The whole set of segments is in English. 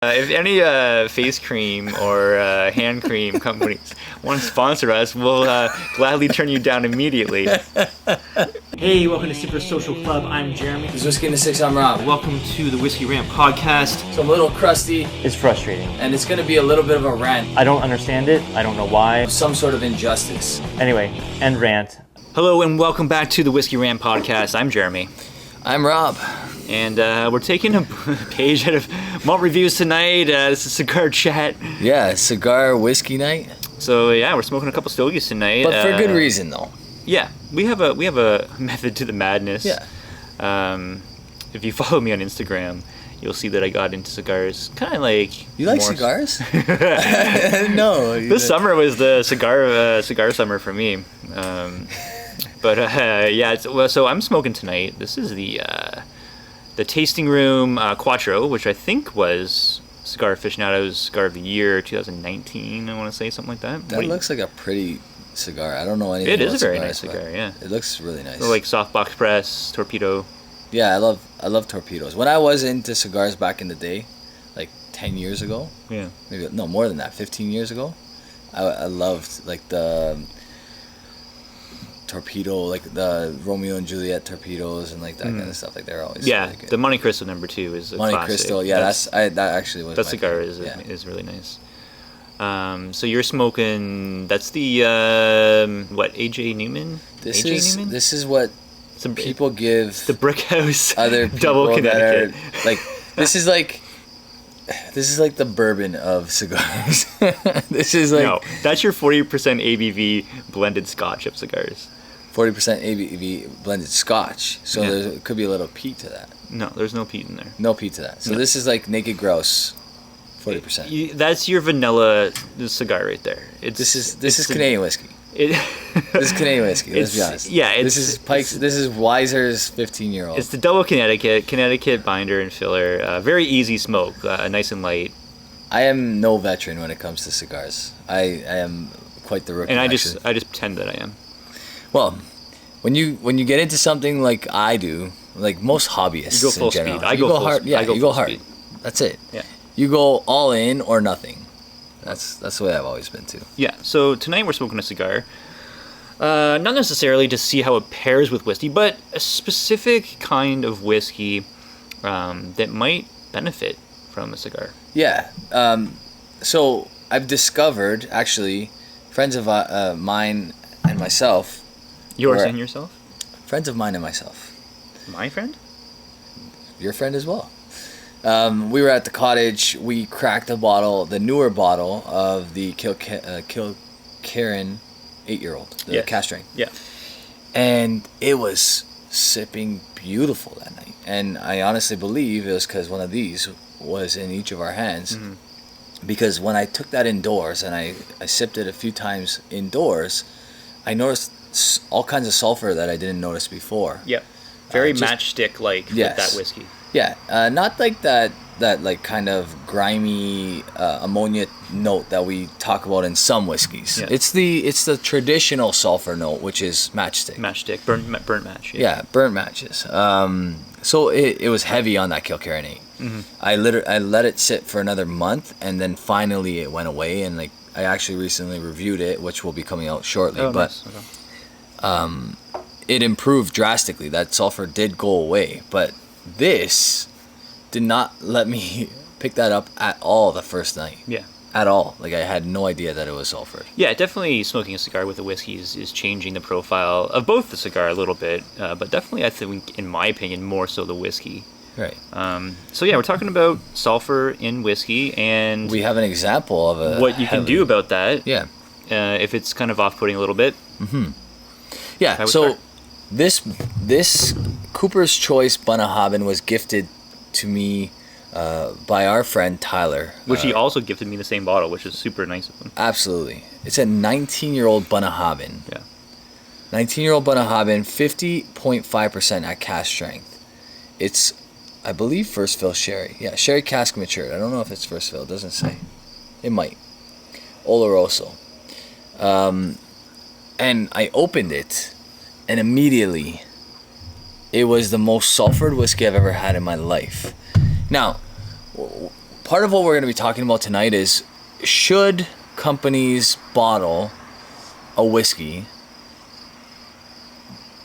If any face cream or hand cream companies want to sponsor us, we'll gladly turn you down immediately. Hey, welcome to Super Social Club. I'm Jeremy. This is Whisky in the Six. I'm Rob. Welcome to the Whiskey Rant podcast. It's a little crusty. It's frustrating. And it's going to be a little bit of a rant. I don't understand it. I don't know why. Some sort of injustice. Anyway, and rant. Hello and welcome back to the Whiskey Rant podcast. I'm Jeremy. I'm Rob. And we're taking a page out of malt reviews tonight. This is cigar chat. Yeah, cigar whiskey night. So yeah, we're smoking a couple stogies tonight. But for good reason, though. Yeah, we have a method to the madness. Yeah. If you follow me on Instagram, you'll see that I got into cigars. Kind of like you like cigars? No. This summer was the cigar summer for me. Yeah. So I'm smoking tonight. This is the Tasting Room Quattro, which I think was Cigar Aficionado's Cigar of the Year 2019. I want to say something like that. That looks like a pretty cigar. I don't know anything. It is about a very cigars, nice cigar. Yeah. It looks really nice. Like softbox press, torpedo. Yeah, I love torpedoes. When I was into cigars back in the day, like 10 years ago. Yeah. Maybe no more than that. 15 years ago, I loved like the torpedo, like the Romeo and Juliet torpedoes and like that kind of stuff. Like they're always really good. The Monte Cristo #2 is a Monte classic. Cristo. Yeah, that actually was. That cigar is really nice. So you're smoking. That's the AJ Newman. This Newman? This is what some people give the Brick House other people double Connecticut. That are, like this is like the bourbon of cigars. This is like no, that's your 40% ABV blended Scotch of cigars. 40% ABV blended Scotch. So there could be a little peat to that. No, there's no peat in there. No peat to that. So this is like Naked Grouse, 40%. That's your vanilla cigar right there. This is Canadian whiskey. This is Canadian whiskey. Let's be honest. Yeah, this is Pike's. This is Weiser's 15-year-old. It's the double Connecticut binder and filler. Very easy smoke, nice and light. I am no veteran when it comes to cigars. I am quite the rookie. And I just pretend that I am. Well, when you get into something like I do, like most hobbyists, you go full in general, speed. I go hard. Speed. Yeah, I go you go hard. Speed. That's it. Yeah. You go all in or nothing. That's the way I've always been too. Yeah. So tonight we're smoking a cigar. Not necessarily to see how it pairs with whiskey, but a specific kind of whiskey that might benefit from a cigar. Yeah. So I've discovered, actually, friends of mine and myself. Yours and yourself? Friends of mine and myself. My friend? Your friend as well. We were at the cottage. We cracked the newer bottle of the Kilkerran 8-year-old, the cask strength. Yeah. And it was sipping beautiful that night. And I honestly believe it was because one of these was in each of our hands. Mm-hmm. Because when I took that indoors and I sipped it a few times indoors, I noticed all kinds of sulfur that I didn't notice before. Yeah. Very matchstick-like with that whiskey. Yeah. Not like that like kind of grimy ammonia note that we talk about in some whiskeys. Yeah. It's the traditional sulfur note, which is matchstick. Matchstick, burnt match. Yeah, burnt matches. So it was heavy on that Kilkerran 8. Mm-hmm. I let it sit for another month, and then finally it went away. And like I actually recently reviewed it, which will be coming out shortly. Oh, but nice. Okay. It improved drastically. That sulfur did go away, but this did not let me pick that up at all the first night. Yeah. At all. Like I had no idea that it was sulfured. Yeah, definitely smoking a cigar with a whiskey is changing the profile of both the cigar a little bit, but definitely I think, in my opinion, more so the whiskey. Right. So yeah, we're talking about sulfur in whiskey, and we have an example of what you can do about that. Yeah. If it's kind of off-putting a little bit. Mm-hmm. Yeah. So this Coopers Choice Bunnahabhain was gifted to me by our friend Tyler. Which he also gifted me the same bottle, which is super nice of him. Absolutely. It's a 19-year-old Bunnahabhain. Yeah. 19-year-old Bunnahabhain, 50.5% at cask strength. It's, I believe, first fill sherry. Yeah, sherry cask matured. I don't know if it's first fill. It doesn't say. It might. Oloroso. And I opened it, and immediately it was the most sulfured whiskey I've ever had in my life. Now, part of what we're going to be talking about tonight is, should companies bottle a whiskey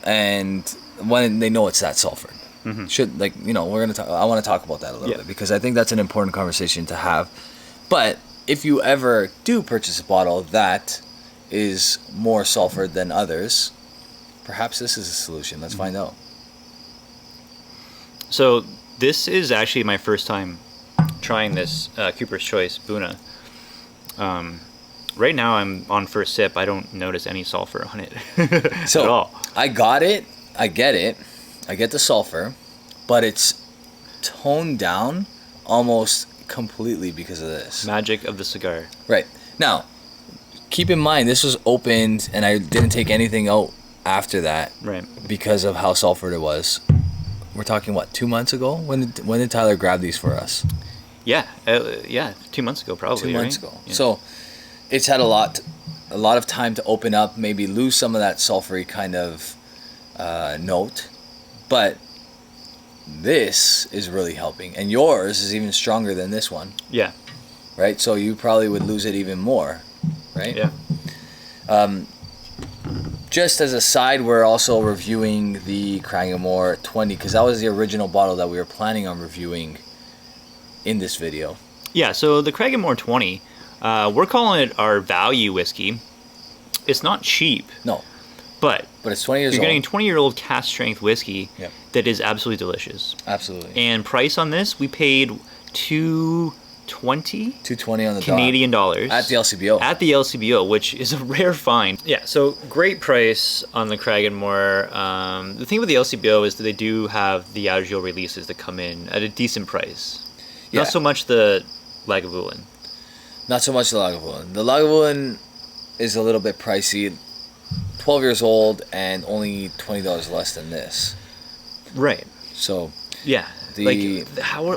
and when they know it's that sulfured? Should, like, you know, we're going to talk, I want to talk about that a little bit, because I think that's an important conversation to have. But if you ever do purchase a bottle that is more sulfured than others, perhaps this is a solution. Let's find out. So this is actually my first time trying this Cooper's Choice Bunna. Right now I'm on first sip. I don't notice any sulfur on it So at all. I got it. I get it. I get the sulfur, but it's toned down almost completely because of this. Magic of the cigar. Right. Now, keep in mind, this was opened and I didn't take anything out after that. Right. Because of how sulfured it was. We're talking, what, 2 months ago? When did Tyler grab these for us? Yeah. 2 months ago probably. 2 months right? ago. Yeah. So it's had a lot of time to open up, maybe lose some of that sulfury kind of note. But this is really helping. And yours is even stronger than this one. Yeah. Right? So you probably would lose it even more. Right? Yeah. Just as a side, we're also reviewing the Cragganmore 20, because that was the original bottle that we were planning on reviewing in this video. Yeah, so the Cragganmore 20, we're calling it our value whiskey. It's not cheap. No. But it's 20 years old. You're getting 20-year-old cask strength whiskey Yep. that is absolutely delicious. Absolutely. And price on this, we paid $220 $220 on the Canadian dollars at the LCBO. At the LCBO, which is a rare find. Yeah, so great price on the Cragganmore. The thing with the LCBO is that they do have the Diageo releases that come in at a decent price. Yeah. Not so much the Lagavulin. Not so much the Lagavulin. The Lagavulin is a little bit pricey. 12 years old and only $20 less than this. Right. So yeah, the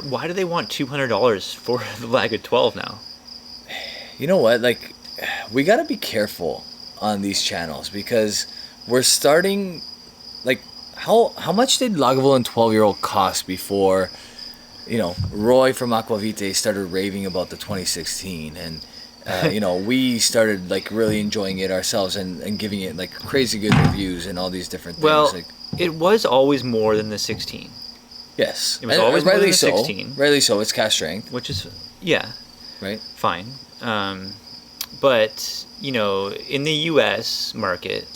why do they want $200 for the Laga 12 now? You know what? Like, we got to be careful on these channels, because we're starting, like, how much did Lagavulin 12-year-old cost before, you know, Roy from Aquavite started raving about the 2016, and you know, we started like really enjoying it ourselves and giving it like crazy good reviews and all these different things. Well, like, it was always more than the 16. Yes, It was always more than rightly the so. 16. Rightly so. It's cask strength, Which is, yeah, right? fine. But, you know, in the U.S. market,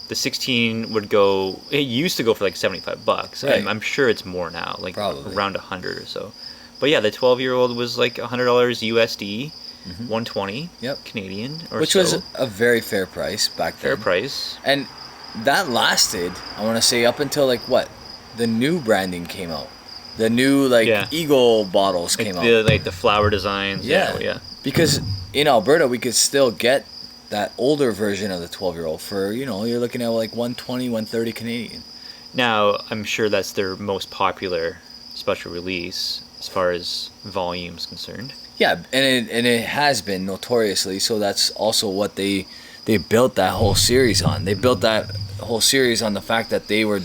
the 16 would go, it used to go for like $75. Right. I'm sure it's more now, like Probably. around 100 or so. But yeah, the 12-year-old was like $100 USD. 120 Yep. Canadian or Which so. was a very fair price back then. Fair price. And that lasted, I want to say, up until like what? The new branding came out. The new like Eagle bottles came out. Like the flower designs. Yeah. Because in Alberta we could still get that older version of the 12-year-old for, you know, you're looking at like 120, 130 Canadian. Now, I'm sure that's their most popular special release as far as volume is concerned. Yeah, and it has been notoriously, so that's also what they built that whole series on. They built that whole series on the fact that they were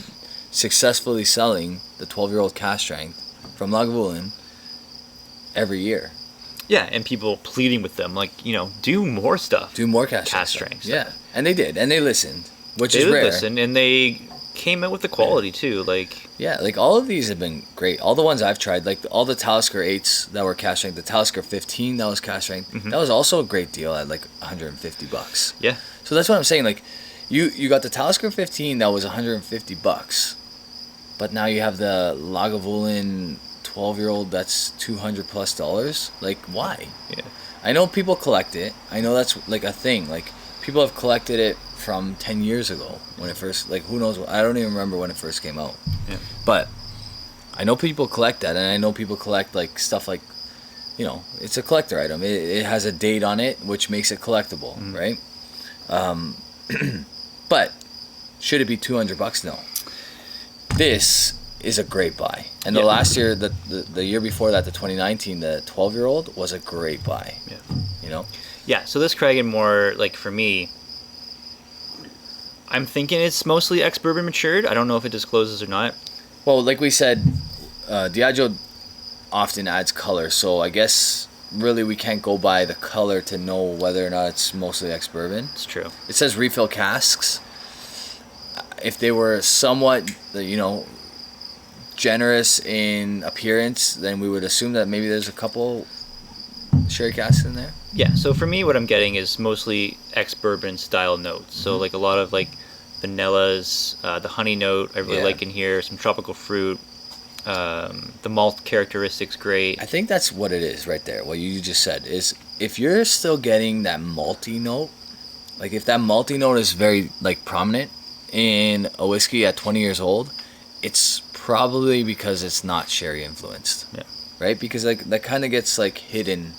successfully selling the 12-year-old cask strength from Lagavulin every year. Yeah, and people pleading with them, like, you know, do more stuff. Do more cask strength. Yeah, and they did, and they listened, which is rare. rare. They listened, and they came out with the quality, too. Like, yeah, like all of these have been great. All the ones I've tried, like all the Talisker 8s that were cask strength, the Talisker 15 that was cask strength, that was also a great deal at like $150. Yeah. So that's what I'm saying. Like, you got the Talisker 15 that was $150, but now you have the Lagavulin 12-year-old that's $200+. Like, why? Yeah. I know people collect it. I know that's like a thing. Like, people have collected it from 10 years ago when it first, like, who knows, I don't even remember when it first came out. Yeah. But I know people collect that, and I know people collect like stuff like, you know, it's a collector item. It has a date on it, which makes it collectible, right? But should it be $200? No. This is a great buy. And the last year, the year before that, the 2019, the 12-year-old was a great buy. Yeah. You know? Yeah, so this Cragganmore, like, for me, I'm thinking it's mostly ex-bourbon matured. I don't know if it discloses or not. Well, like we said, Diageo often adds color. So I guess really we can't go by the color to know whether or not it's mostly ex-bourbon. It's true. It says refill casks. If they were somewhat, generous in appearance, then we would assume that maybe there's a couple sherry casks in there. Yeah, so for me, what I'm getting is mostly ex-bourbon style notes. So like a lot of like vanillas, the honey note I really like in here, some tropical fruit. The malt characteristics great. I think that's what it is right there. What you just said is if you're still getting that malty note, like if that malty note is very like prominent in a whiskey at 20 years old, it's probably because it's not sherry influenced. Yeah. Right? Because like that kind of gets like hidden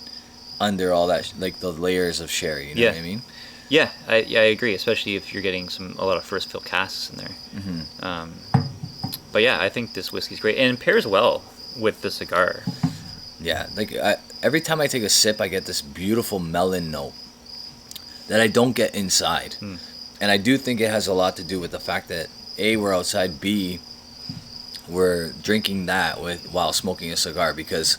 under all that like the layers of sherry, you know what I mean? Yeah, I agree, especially if you're getting a lot of first fill casks in there. But yeah, I think this whiskey's great and pairs well with the cigar. Yeah, like every time I take a sip, I get this beautiful melon note that I don't get inside. And I do think it has a lot to do with the fact that A, we're outside, B, we're drinking that while smoking a cigar, because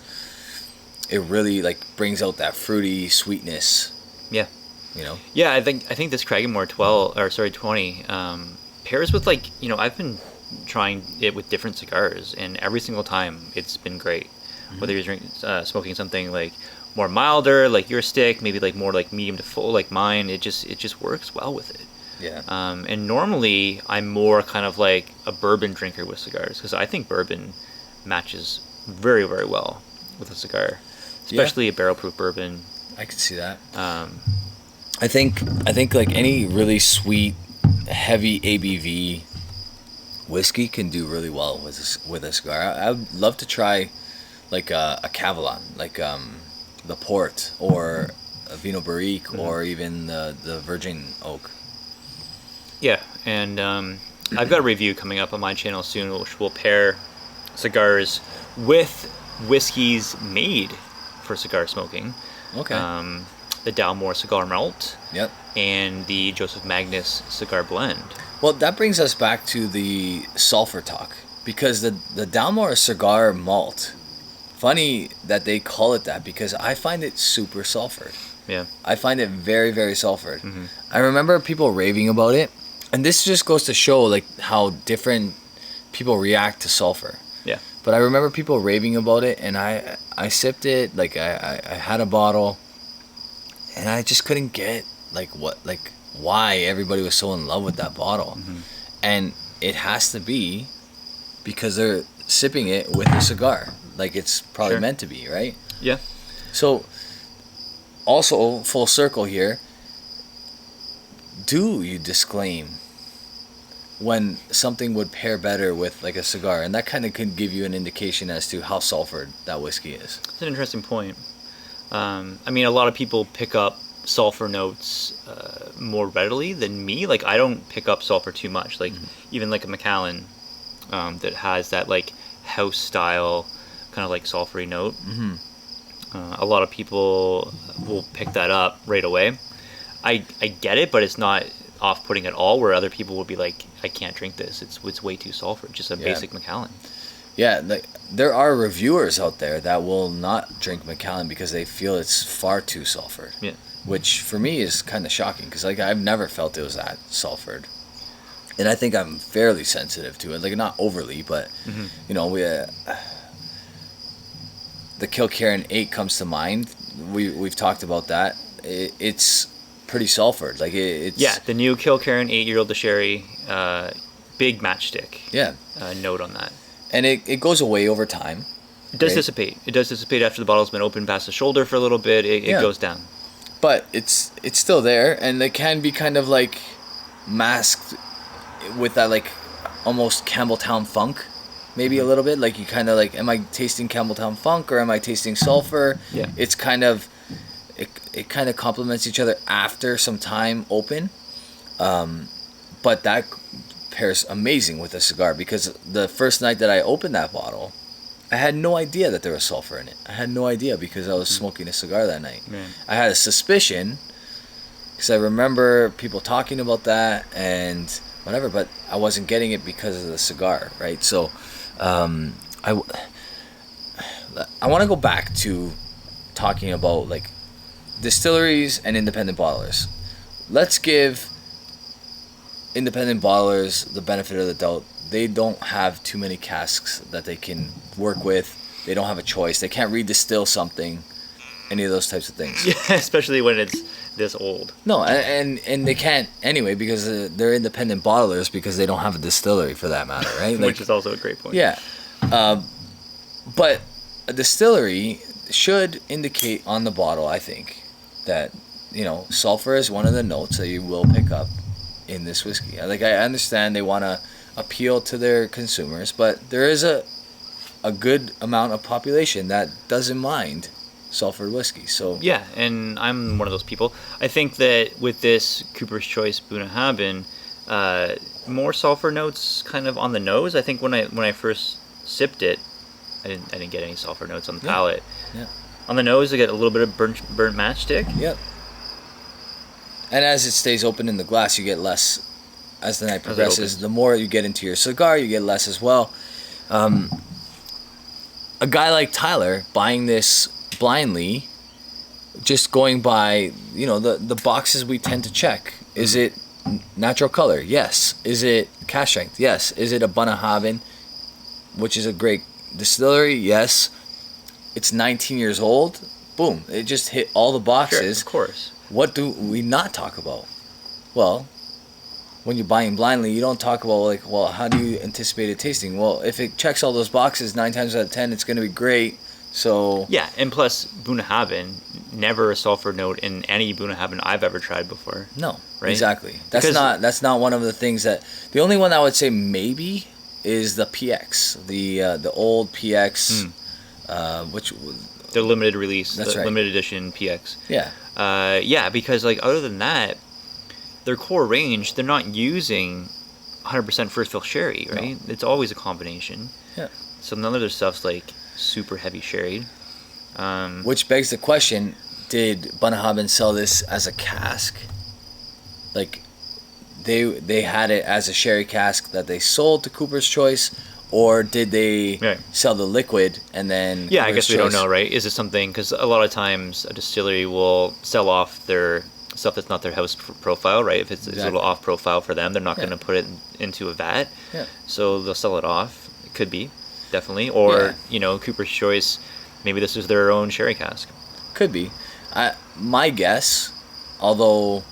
it really like brings out that fruity sweetness. Yeah. You know? Yeah, I think this Cragganmore 20 pairs with like, I've been trying it with different cigars, and every single time it's been great. Whether you're smoking something like more milder, like your stick, maybe like more like medium to full, like mine, it just works well with it. Yeah. And normally I'm more kind of like a bourbon drinker with cigars, because I think bourbon matches very, very well with a cigar, especially a barrel proof bourbon. I could see that. I think like any really sweet, heavy ABV whiskey can do really well with a cigar. I would love to try like a Cavallon, like the Port or a Vino Barrique, or even the Virgin Oak. Yeah, and I've got a review coming up on my channel soon, which will pair cigars with whiskeys made for cigar smoking. Okay. The Dalmore Cigar Malt. Yep. And the Joseph Magnus Cigar Blend. Well, that brings us back to the sulfur talk, because the Dalmore Cigar Malt, funny that they call it that, because I find it super sulfured. Yeah. I find it very, very sulfured. I remember people raving about it, and this just goes to show like how different people react to sulfur. Yeah. But I remember people raving about it, and I sipped it, like I had a bottle, and I just couldn't get why everybody was so in love with that bottle. And it has to be because they're sipping it with a cigar, like it's probably meant to be, right? Yeah. So also, full circle here, do you disclaim when something would pair better with like a cigar? And that kind of could give you an indication as to how sulfured that whiskey is. It's an interesting point. I mean, a lot of people pick up sulfur notes more readily than me. Like, I don't pick up sulfur too much. Like, even like a Macallan that has that like house style kind of like sulfury note. A lot of people will pick that up right away. I get it, but it's not off-putting at all, where other people would be like, I can't drink this. It's way too sulfured. Just a basic Macallan. Yeah, like there are reviewers out there that will not drink Macallan because they feel it's far too sulfured. Yeah. Which for me is kind of shocking, because like I've never felt it was that sulfured, and I think I'm fairly sensitive to it. Like, not overly, but we the Kilkerran 8 comes to mind. We've talked about that. It's pretty sulfured. Like it's the new Kilkerran 8-year-old to sherry, big matchstick. Yeah. Note on that. And it goes away over time. It does dissipate. It does dissipate after the bottle's been opened past the shoulder for a little bit. It goes down. But it's still there, and it can be kind of like masked with that like almost Campbelltown funk, maybe a little bit. Like you kind of like, am I tasting Campbelltown funk or am I tasting sulfur? Yeah. It's kind of it kind of complements each other after some time open, but that pairs amazing with a cigar, because the first night that I opened that bottle, I had no idea that there was sulfur in it. I had no idea because I was smoking a cigar that night. Man. I had a suspicion because I remember people talking about that and whatever, but I wasn't getting it because of the cigar, right? So I want to go back to talking about like distilleries and independent bottlers. Let's give independent bottlers the benefit of the doubt. They don't have too many casks that they can work with. They don't have a choice. They can't redistill something, any of those types of things. Yeah, especially when it's this old. No, and they can't anyway because they're independent bottlers because they don't have a distillery for that matter, right? Like, Which is also a great point. yeah. But a distillery should indicate on the bottle, I think, that, you know, sulfur is one of the notes that you will pick up in this whiskey. Like, I understand they want to appeal to their consumers, but there is a good amount of population that doesn't mind sulfured whiskey. So yeah, and I'm one of those people. I think that with this Cooper's Choice Bunnahabhain, more sulfur notes kind of on the nose. I think when I first sipped it, I didn't get any sulfur notes on the palate. Yeah. On the nose, I get a little bit of burnt matchstick. Yep. And as it stays open in the glass, you get less. As the night progresses, the more you get into your cigar, you get less as well. A guy like Tyler buying this blindly, just going by, you know, the boxes we tend to check. Is it natural color? Yes. Is it cask strength? Yes. Is it a Bunnahabhain, which is a great distillery? Yes. It's 19 years old. Boom. It just hit all the boxes. Sure, of course. What do we not talk about? Well, when you're buying blindly, you don't talk about, like, well, how do you anticipate it tasting? Well, if it checks all those boxes 9 times out of 10, it's going to be great. So yeah, and plus Bunnahabhain, never a sulfur note in any Bunnahabhain I've ever tried before. No, right? Exactly. That's not one of the things that. The only one I would say maybe is the PX, the old PX, which the limited release, that's right. Limited edition PX. Yeah. Yeah, because like other than that, their core range, they're not using 100% first fill sherry, right? No. It's always a combination. Yeah. So none of their stuff's like super heavy sherried. Which begs the question: did Bunnahabhain sell this as a cask? Like, they had it as a sherry cask that they sold to Cooper's Choice, or did they sell the liquid and then? Yeah, Cooper's I guess we Choice? don't know, right? Is it something? Because a lot of times a distillery will sell off their stuff that's not their house profile, right? If it's a little off profile for them, they're not going to put it into a vat. Yeah. So they'll sell it off. It could be, definitely. Or, you know, Cooper's Choice, maybe this is their own sherry cask. Could be. My guess, although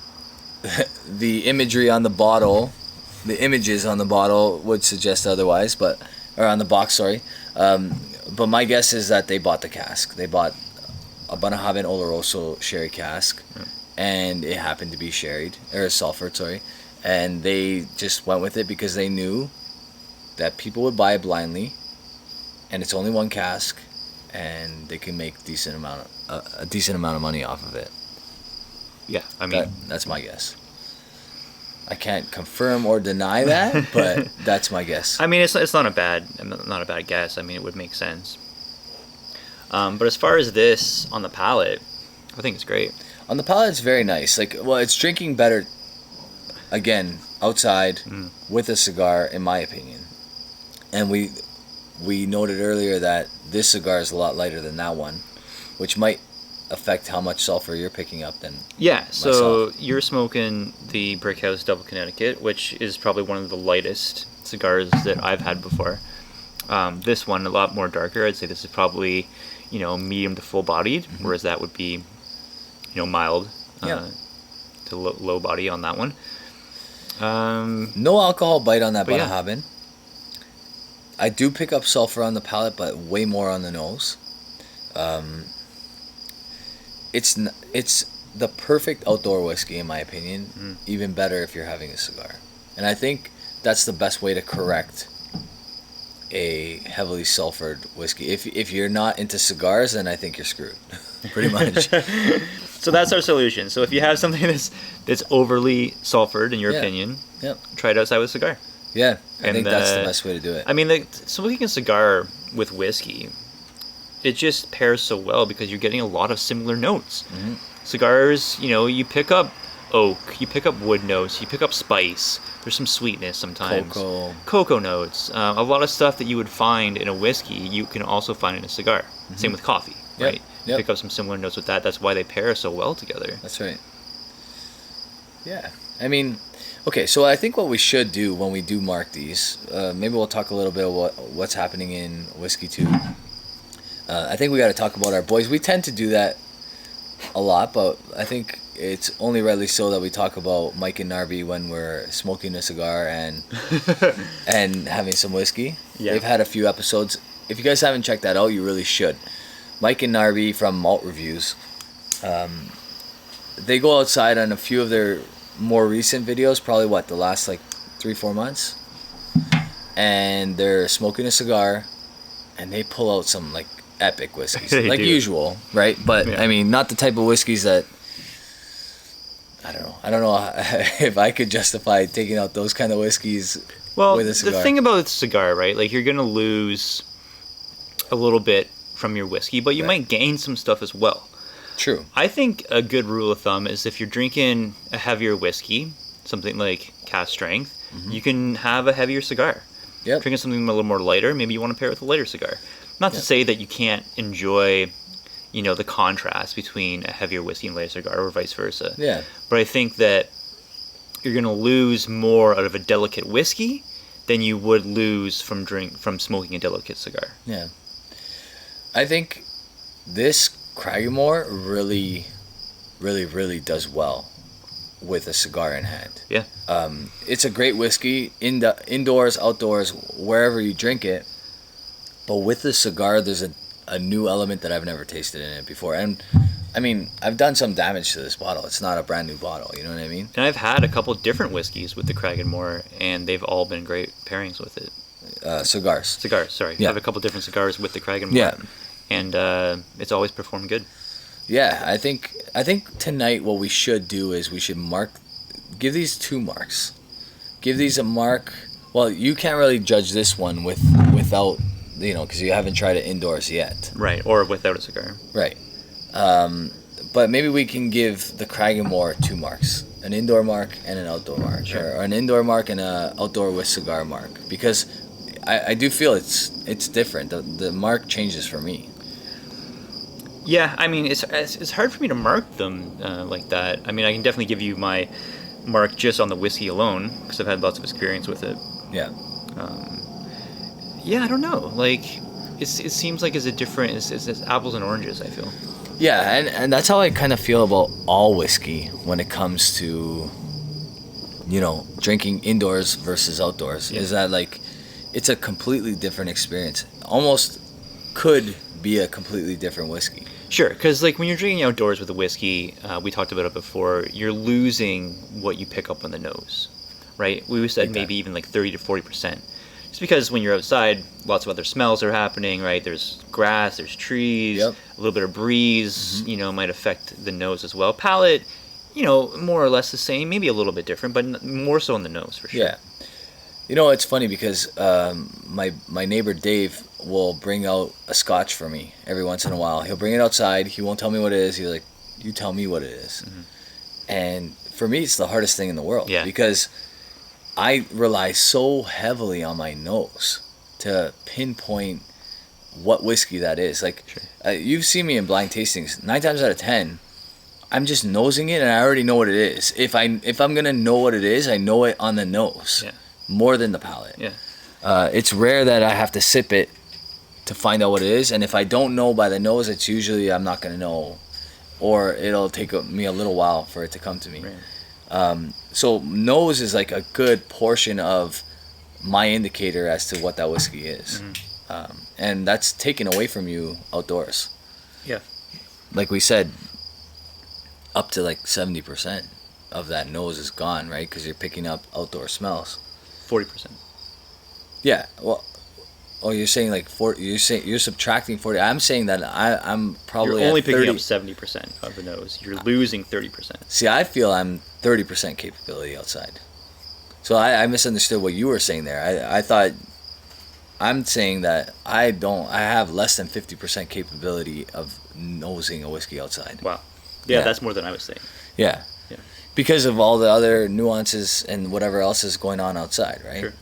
the imagery on the bottle, the images on the bottle would suggest otherwise, or on the box, sorry. But my guess is that they bought the cask. They bought a Bunnahabhain Oloroso sherry cask. Yeah. And it happened to be sulfured, sorry. And they just went with it because they knew that people would buy it blindly, and it's only one cask, and they can make a decent amount of money off of it. Yeah, I mean that's my guess. I can't confirm or deny that, but that's my guess. I mean, it's not a bad guess. I mean, it would make sense. But as far as this on the palate, I think it's great. On the palate, it's very nice. Like, well, it's drinking better, again, outside with a cigar, in my opinion. And we noted earlier that this cigar is a lot lighter than that one, which might affect how much sulfur you're picking up than so myself. You're smoking the Brickhouse Double Connecticut, which is probably one of the lightest cigars that I've had before. This one, a lot more darker. I'd say this is probably, you know, medium to full bodied, whereas that would be, you know, mild to low body on that one. No alcohol bite on that Bunnahabhain. Yeah. I do pick up sulfur on the palate, but way more on the nose. It's the perfect outdoor whiskey, in my opinion. Even better if you're having a cigar. And I think that's the best way to correct a heavily sulfured whiskey. If you're not into cigars, then I think you're screwed. Pretty much. So that's our solution. So if you have something that's overly sulfured, in your opinion, try it outside with a cigar. Yeah, I think that's the best way to do it. I mean, smoking a cigar with whiskey, it just pairs so well because you're getting a lot of similar notes. Cigars, you know, you pick up oak, you pick up wood notes, you pick up spice. There's some sweetness sometimes. Cocoa notes. A lot of stuff that you would find in a whiskey, you can also find in a cigar. Same with coffee, right? You pick up some similar notes with that. That's why they pair so well together. That's right. Yeah. I mean, okay, so I think what we should do when we do mark these, maybe we'll talk a little bit about what's happening in whiskey too. I think we got to talk about our boys. We tend to do that a lot, but I think it's only rightly so that we talk about Mike and Narby when we're smoking a cigar and and having some whiskey. Yeah. They've had a few episodes. If you guys haven't checked that out, you really should. Mike and Narby from Malt Reviews. They go outside on a few of their more recent videos, probably the last 3-4 months, and they're smoking a cigar, and they pull out some epic whiskeys, usual, right? But I mean, not the type of whiskeys that I don't know if I could justify taking out those kind of whiskeys with a cigar. The thing about a cigar, right? You're gonna lose a little bit from your whiskey, but you might gain some stuff as well. True. I think a good rule of thumb is if you're drinking a heavier whiskey, something like cask strength, you can have a heavier cigar. Yep. Drinking something a little more lighter, maybe you want to pair it with a lighter cigar. Not to say that you can't enjoy, the contrast between a heavier whiskey and lighter cigar, or vice versa. Yeah. But I think that you're going to lose more out of a delicate whiskey than you would lose from smoking a delicate cigar. Yeah. I think this Cragganmore really, really, really does well with a cigar in hand. Yeah. It's a great whiskey indoors, outdoors, wherever you drink it. But with the cigar, there's a new element that I've never tasted in it before. And I mean, I've done some damage to this bottle. It's not a brand new bottle. You know what I mean? And I've had a couple different whiskeys with the Cragganmore, and they've all been great pairings with it. Cigars. Sorry. Yeah. I have a couple different cigars with the Cragganmore. Yeah. And it's always performed good. Yeah, I think tonight what we should do is we should give these 2 marks. Give these a mark. Well, you can't really judge this one without, because you haven't tried it indoors yet. Right, or without a cigar. Right. But maybe we can give the Cragganmore 2 marks. An indoor mark and an outdoor mark. Sure. Or an indoor mark and an outdoor with cigar mark. Because I do feel it's different. The mark changes for me. Yeah, I mean, it's hard for me to mark them like that. I mean, I can definitely give you my mark just on the whiskey alone, because I've had lots of experience with it. Yeah. Yeah, I don't know. It seems like it's apples and oranges, I feel. Yeah, and that's how I kind of feel about all whiskey when it comes to, drinking indoors versus outdoors. Yeah. Is that it's a completely different experience. Almost could be a completely different whiskey. Sure, because when you're drinking outdoors with a whiskey, we talked about it before, you're losing what you pick up on the nose, right? We said maybe even 30 to 40%. Just because when you're outside, lots of other smells are happening, right? There's grass, there's trees, a little bit of breeze, might affect the nose as well. Palate, more or less the same, maybe a little bit different, but more so on the nose for sure. Yeah. It's funny because my neighbor Dave will bring out a Scotch for me every once in a while. He'll bring it outside. He won't tell me what it is. He's like, you tell me what it is. And for me, it's the hardest thing in the world. Yeah. Because I rely so heavily on my nose to pinpoint what whiskey that is. You've seen me in blind tastings. 9 times out of 10, I'm just nosing it, and I already know what it is. If I'm gonna know what it is, I know it on the nose. Yeah. More than the palate. Yeah. It's rare that I have to sip it to find out what it is, and if I don't know by the nose, it's usually I'm not gonna know, or it'll take me a little while for it to come to me. Right. So nose is a good portion of my indicator as to what that whiskey is, and that's taken away from you outdoors. Yeah. Like we said, up to 70% of that nose is gone, right? Because you're picking up outdoor smells. 40%. Yeah. Well, you're saying 40. You're subtracting 40. I'm saying that I'm probably you're only at picking 30. up 70% of the nose. You're losing 30%. See, I feel I'm 30% capability outside. So I misunderstood what you were saying there. I thought I'm saying that I have less than 50% capability of nosing a whiskey outside. Wow. Yeah, that's more than I was saying. Yeah. Yeah. because of all the other nuances and whatever else is going on outside, right? Sure.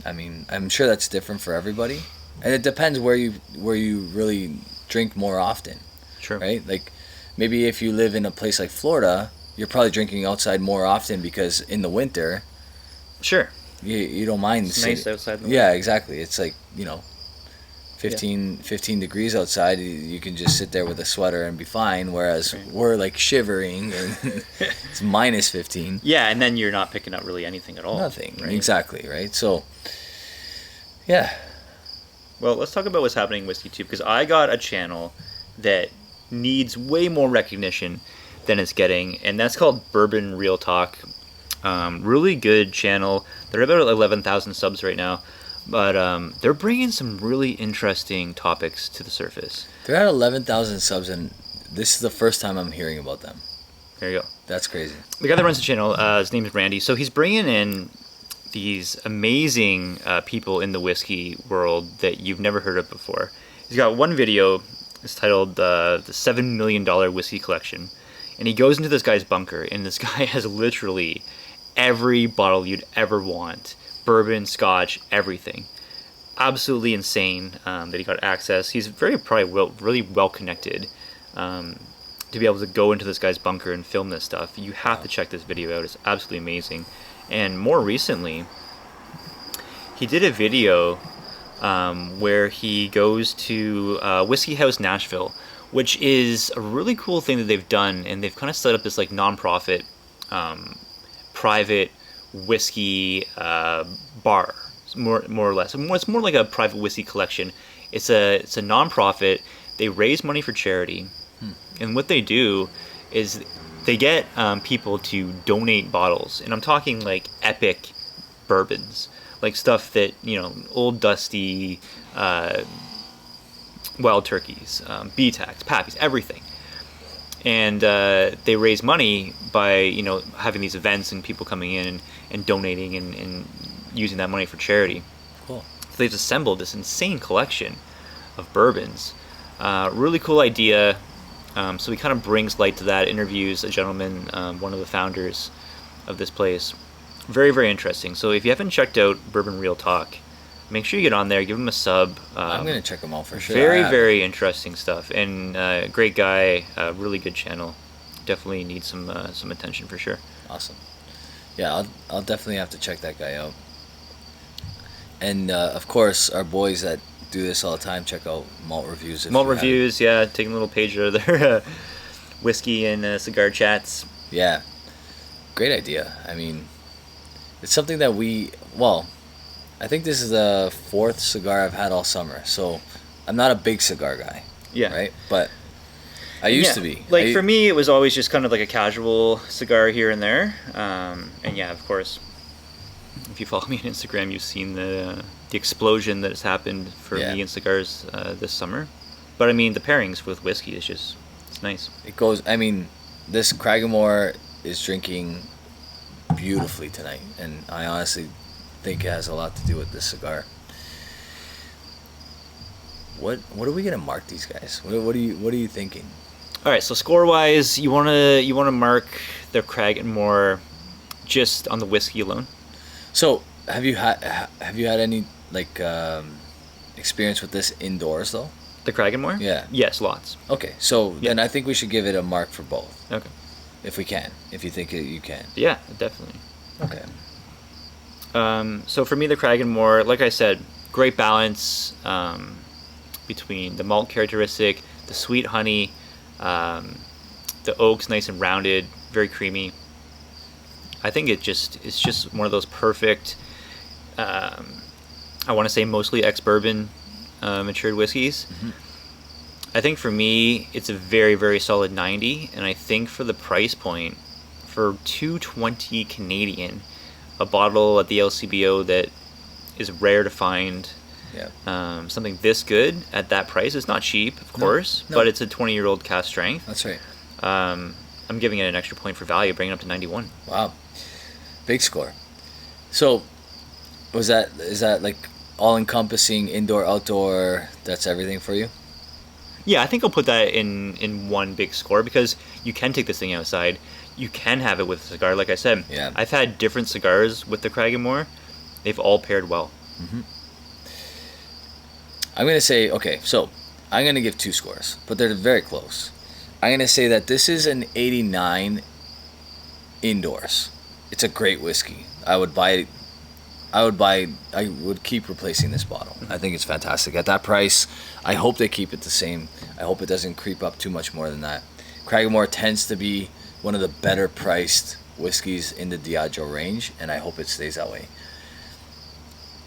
I mean, I'm sure that's different for everybody, and it depends where you really drink more often, Sure. right? Like maybe if you live in a place like Florida, you're probably drinking outside more often because in the winter, Sure. you don't mind. It's nice outside in the Yeah, exactly. It's like 15 degrees outside. You can just sit there with a sweater and be fine. Whereas we're like shivering and it's minus 15. Yeah, and then you're not picking up really anything at all. Nothing. Right? Exactly. Right. So, yeah. Well, let's talk about what's happening in whiskey too, because I got a channel that needs way more recognition than it's getting, and that's called Bourbon Real Talk. Really good channel. They're about 11,000 subs right now, but they're bringing some really interesting topics to the surface. They're at 11,000 subs, and this is the first time I'm hearing about them. There you go. That's crazy. The guy that runs the channel, his name is Randy. So he's bringing in these amazing people in the whiskey world that you've never heard of before. He's got one video. It's titled the $7 Million Whiskey Collection. And he goes into this guy's bunker, and this guy has literally every bottle you'd ever want. Bourbon, Scotch, everything. Absolutely insane that he got access. He's really well connected to be able to go into this guy's bunker and film this stuff. You have to check this video out. It's absolutely amazing. And more recently, he did a video where he goes to Whiskey House Nashville, which is a really cool thing that they've done, and they've kind of set up this like non-profit, private whiskey bar, more or less. It's more like a private whiskey collection. It's a non-profit. They raise money for charity, and what they do is they get people to donate bottles, and I'm talking like epic bourbons, like stuff that old dusty. Wild turkeys, BTACs, Pappies, everything. And they raise money by, having these events and people coming in and donating and using that money for charity. Cool. So they've assembled this insane collection of bourbons. Really cool idea. So he kind of brings light to that, interviews a gentleman, one of the founders of this place. Very, very interesting. So if you haven't checked out Bourbon Real Talk, make sure you get on there, give him a sub. I'm going to check him out for sure. Very, very interesting stuff. And great guy, really good channel. Definitely needs some attention for sure. Awesome. Yeah, I'll definitely have to check that guy out. And, of course, our boys that do this all the time, check out Malt Reviews. Malt Reviews, yeah. Taking a little page out of their whiskey and cigar chats. Yeah. Great idea. I mean, it's something that I think this is the 4th cigar I've had all summer, so I'm not a big cigar guy. Yeah. Right? But I used to be. Like, for me, it was always just kind of like a casual cigar here and there. And yeah, of course, if you follow me on Instagram, you've seen the explosion that has happened for me in cigars this summer. But I mean, the pairings with whiskey is it's nice. It goes, I mean, this Cragganmore is drinking beautifully tonight, and I honestly think it has a lot to do with this cigar. What are we gonna mark these guys? What are you thinking? All right, so score wise, you wanna mark the Cragganmore just on the whiskey alone. So have you had any experience with this indoors though? The Cragganmore? Yeah. Yes, lots. Okay, so then I think we should give it a mark for both. Okay. If we can, if you think you can. Yeah, definitely. Okay. So for me, the Cragganmore, like I said, great balance between the malt characteristic, the sweet honey, the oak's nice and rounded, very creamy. I think it's just one of those perfect, I want to say mostly ex-bourbon matured whiskeys. Mm-hmm. I think for me, it's a very, very solid 90, and I think for the price point, for $2.20 Canadian, a bottle at the LCBO that is rare to find. Yeah. Something this good at that price is not cheap, of course, but it's a 20-year-old cask strength. That's right. I'm giving it an extra point for value, bringing it up to 91. Wow, big score. So, is that like all-encompassing, indoor, outdoor? That's everything for you. Yeah, I think I'll put that in one big score because you can take this thing outside. You can have it with a cigar. Like I said, Yeah. I've had different cigars with the Cragganmore. They've all paired well. I'm going to say, okay, so I'm going to give 2 scores, but they're very close. I'm going to say that this is an 89 indoors. It's a great whiskey. I would keep replacing this bottle. I think it's fantastic. At that price, I hope they keep it the same. I hope it doesn't creep up too much more than that. Cragganmore tends to be one of the better priced whiskeys in the Diageo range, and I hope it stays that way.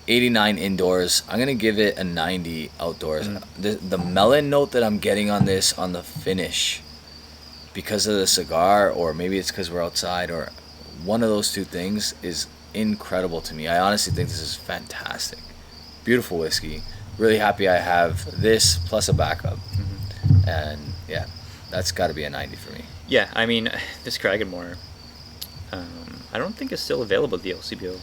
89 indoors. I'm going to give it a 90 outdoors. The melon note that I'm getting on this, on the finish, because of the cigar, or maybe it's because we're outside, or one of those two things, is incredible to me. I honestly think this is fantastic. Beautiful whiskey. Really happy I have this plus a backup. And yeah, that's got to be a 90 for me. Yeah, I mean, this Cragganmore, I don't think it's still available at the LCBO.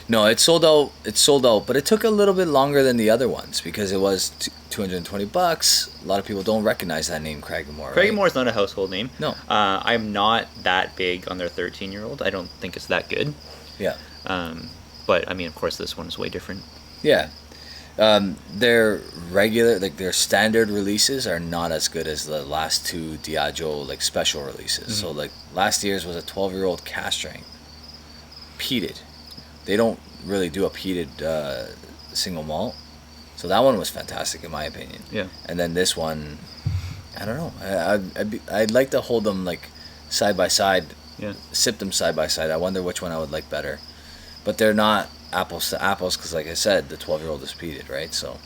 No, it's sold out. It's sold out, but it took a little bit longer than the other ones because it was $220. A lot of people don't recognize that name, Cragganmore. Cragganmore is not a household name. No. I'm not that big on their 13-year-old. I don't think it's that good. Yeah. But I mean, of course, this one is way different. Yeah. Their regular, like their standard releases are not as good as the last 2 Diageo like special releases. So like last year's was a 12-year-old cask strength, peated. They don't really do a peated single malt, so that one was fantastic in my opinion. Yeah. And then this one, I don't know. I'd like to hold them like side by side. Yeah. Sip them side by side. I wonder which one I would like better, but they're not apples to apples because, like I said, the 12-year-old is peated, right? So.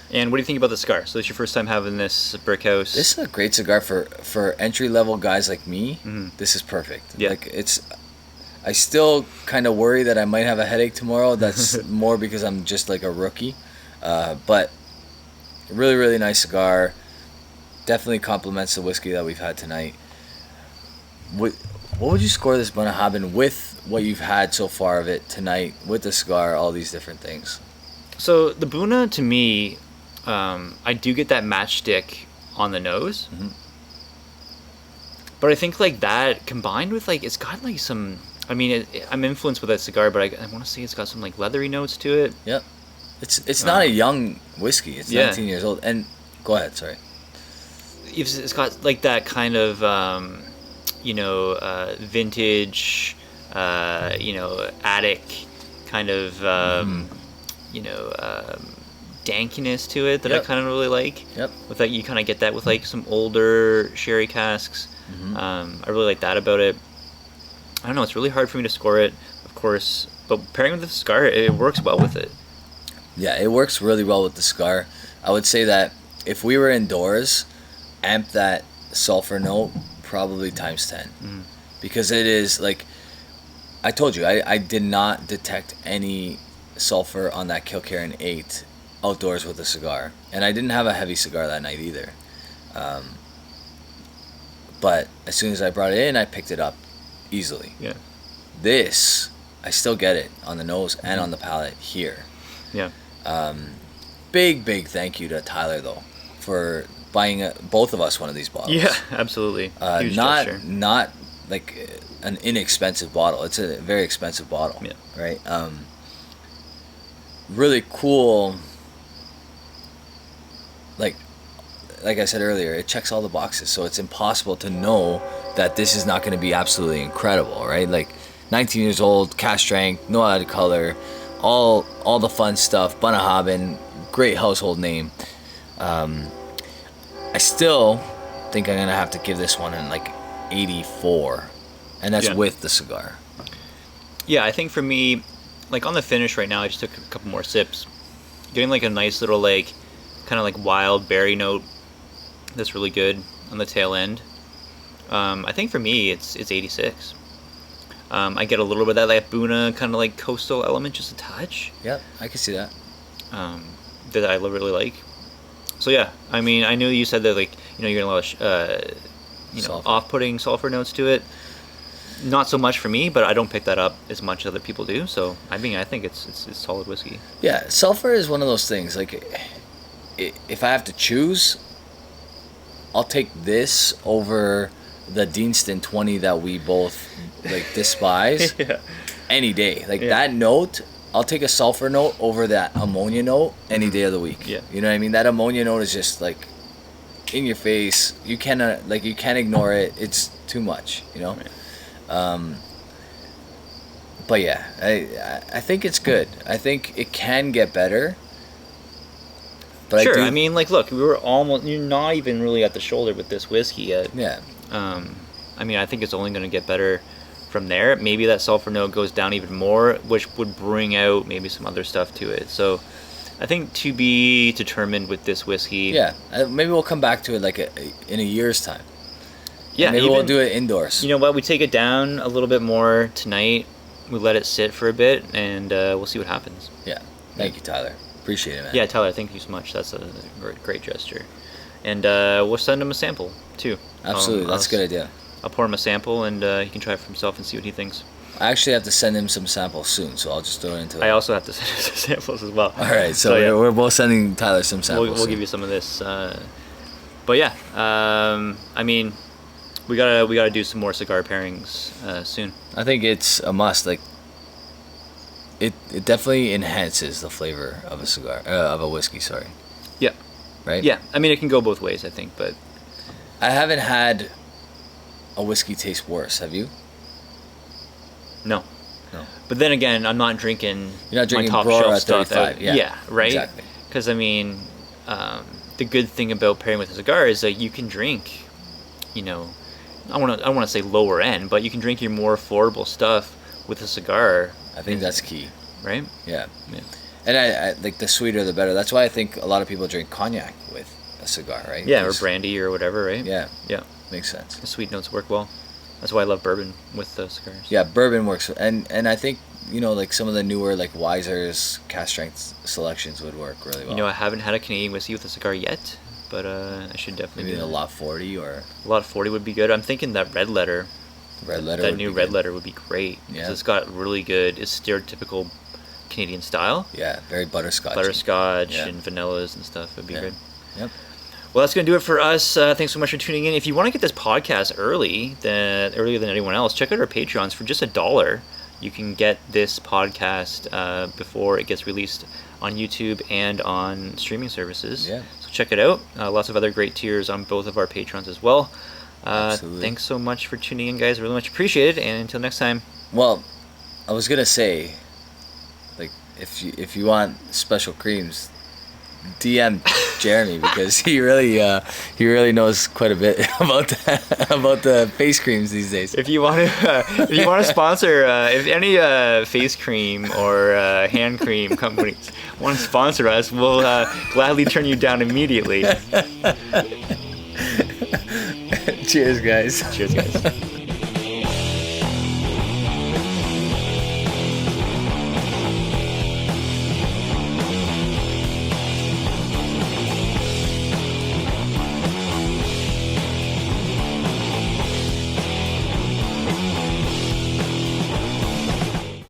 And what do you think about the cigar? So it's your first time having this brick house. This is a great cigar for entry level guys like me. This is perfect. Yeah. Like I still kind of worry that I might have a headache tomorrow. That's more because I'm just like a rookie. But really, really nice cigar. Definitely complements the whiskey that we've had tonight. What would you score this Bunnahabhain with what you've had so far of it tonight, with the cigar, all these different things? So the Buna, to me, I do get that matchstick on the nose. But I think like that combined with like, it's got like some... I mean, I'm influenced with that cigar, but I want to say it's got some like leathery notes to it. Yep. It's not a young whiskey. It's 19 years old. And go ahead, sorry. It's got like that kind of, vintage, attic kind of, dankiness to it that I kind of really like. Yep. With that, you kind of get that with like some older sherry casks. I really like that about it. I don't know, it's really hard for me to score it, of course, but pairing with the cigar, it works well with it. Yeah, it works really well with the cigar. I would say that if we were indoors, amp that sulfur note probably times 10. Because it is, like, I told you, I did not detect any sulfur on that Kilkerran 8 outdoors with a cigar. And I didn't have a heavy cigar that night either. But as soon as I brought it in, I picked it up easily. Yeah. This, I still get it on the nose and on the palate here. Yeah. Big thank you to Tyler though for buying both of us one of these bottles. Yeah, absolutely. Huge gesture. Not like an inexpensive bottle. It's a very expensive bottle. Yeah. Right. Really cool. Like I said earlier, it checks all the boxes, so it's impossible to know that this is not going to be absolutely incredible, right? Like 19 years old, cask strength, no added color, all the fun stuff. Bunnahabhain, great household name. I still think I'm going to have to give this one an 84, and that's with the cigar. Yeah, I think for me, like on the finish right now, I just took a couple more sips, getting like a nice little kind of like wild berry note that's really good on the tail end. I think for me it's 86. I get a little bit of that like Buna kind of like coastal element, just a touch. Yep, I can see that. That I really like. So yeah, I mean, I knew you said that you're gonna allow off-putting sulfur notes to it. Not so much for me, but I don't pick that up as much as other people do. So I mean, I think it's solid whiskey. Yeah, sulfur is one of those things. Like, if I have to choose, I'll take this over the Deanston 20 that we both like despise Yeah. any day. Like Yeah. that note, I'll take a sulfur note over that ammonia note any day of the week. Yeah. You know what I mean? That ammonia note is just like in your face. You cannot like you can't ignore it. It's too much, you know. Right. But yeah, I think it's good. I think it can get better. But Sure. I I mean, like, look, you're not even really at the shoulder with this whiskey yet. yeah. I mean, I think it's only going to get better from there. Maybe that sulfur note goes down even more, which would bring out maybe some other stuff to it. So I think to be determined with this whiskey. Yeah, maybe we'll come back to it like in a year's time. Yeah. Maybe we'll do it indoors. You know what? We take it down a little bit more tonight. We let it sit for a bit, and we'll see what happens. Yeah. Thank you, Tyler. Appreciate it, man. Yeah, Tyler, thank you so much. That's a great gesture. And we'll send him a sample, too. Absolutely. That's a good idea. I'll pour him a sample, and he can try it for himself and see what he thinks. I actually have to send him some samples soon, so I'll just throw it into it. I also have to send him some samples as well. All right, so yeah. we're both sending Tyler some samples. We'll give you some of this. But yeah, I mean, we gotta do some more cigar pairings soon. I think it's a must. Like, it definitely enhances the flavor of a cigar, of a whiskey. Sorry. Yeah. Right. Yeah, I mean, it can go both ways, I think, but I haven't had a whiskey taste worse. Have you? no. No. But then again, I'm not drinking. You're not drinking my top Brora shelf at stuff 35. out. Yeah. Right. Exactly. Because I mean, the good thing about pairing with a cigar is that you can drink, you know, I want to say lower end, but you can drink your more affordable stuff with a cigar. I think that's key. Right. Yeah. Yeah. And I like the sweeter the better. That's why I think a lot of people drink cognac with a cigar, right? Yeah, or 'Cause- brandy or whatever, right? Yeah. Yeah. Makes sense. The sweet notes work well. That's why I love bourbon with the cigars. Yeah, bourbon works, and I think like some of the newer like Weiser's cask strength selections would work really well. You know, I haven't had a Canadian whiskey with a cigar yet, but I should definitely maybe do a that. lot 40 or A lot of 40 would be good. I'm thinking that red letter, red letter. that would new be red good. letter would be great because Yeah. it's got really good. It's stereotypical Canadian style, Yeah, very butterscotch. butterscotch Yeah. and vanillas and stuff. Would be Yeah. good. Yep. Well, that's going to do it for us. Thanks so much for tuning in. If you want to get this podcast earlier than anyone else, check out our Patreons for just $1. You can get this podcast before it gets released on YouTube and on streaming services. Yeah. So check it out. Lots of other great tiers on both of our Patrons as well. Absolutely. Thanks so much for tuning in, guys. Really much appreciated. And until next time. Well, I was gonna say, like, if you want special creams, DM Jeremy because he really knows quite a bit about the face creams these days. If you want to sponsor, if any face cream or hand cream companies want to sponsor us, we'll gladly turn you down immediately. Cheers, guys. Cheers, guys.